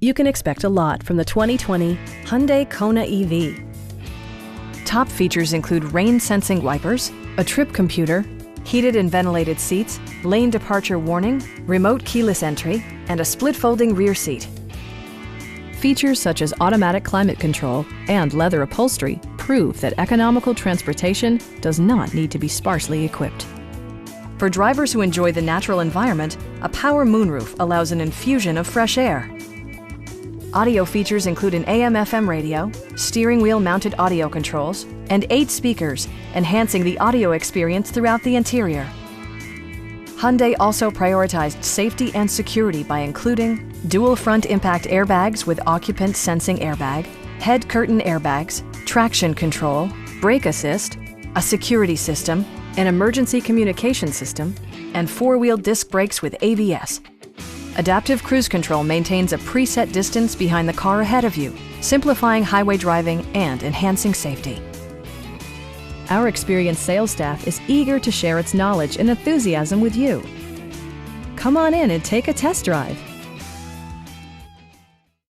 You can expect a lot from the 2020 Hyundai Kona EV. Top features include rain-sensing wipers, a trip computer, heated and ventilated seats, lane departure warning, remote keyless entry, and a split-folding rear seat. Features such as automatic climate control and leather upholstery prove that economical transportation does not need to be sparsely equipped. For drivers who enjoy the natural environment, a power moonroof allows an infusion of fresh air. Audio features include an AM/FM radio, steering wheel mounted audio controls, and 8 speakers, enhancing the audio experience throughout the interior. Hyundai also prioritized safety and security by including dual front impact airbags with occupant sensing airbag, head curtain airbags, traction control, brake assist, a security system, an emergency communication system, and 4-wheel disc brakes with ABS. Adaptive Cruise Control maintains a preset distance behind the car ahead of you, simplifying highway driving and enhancing safety. Our experienced sales staff is eager to share its knowledge and enthusiasm with you. Come on in and take a test drive.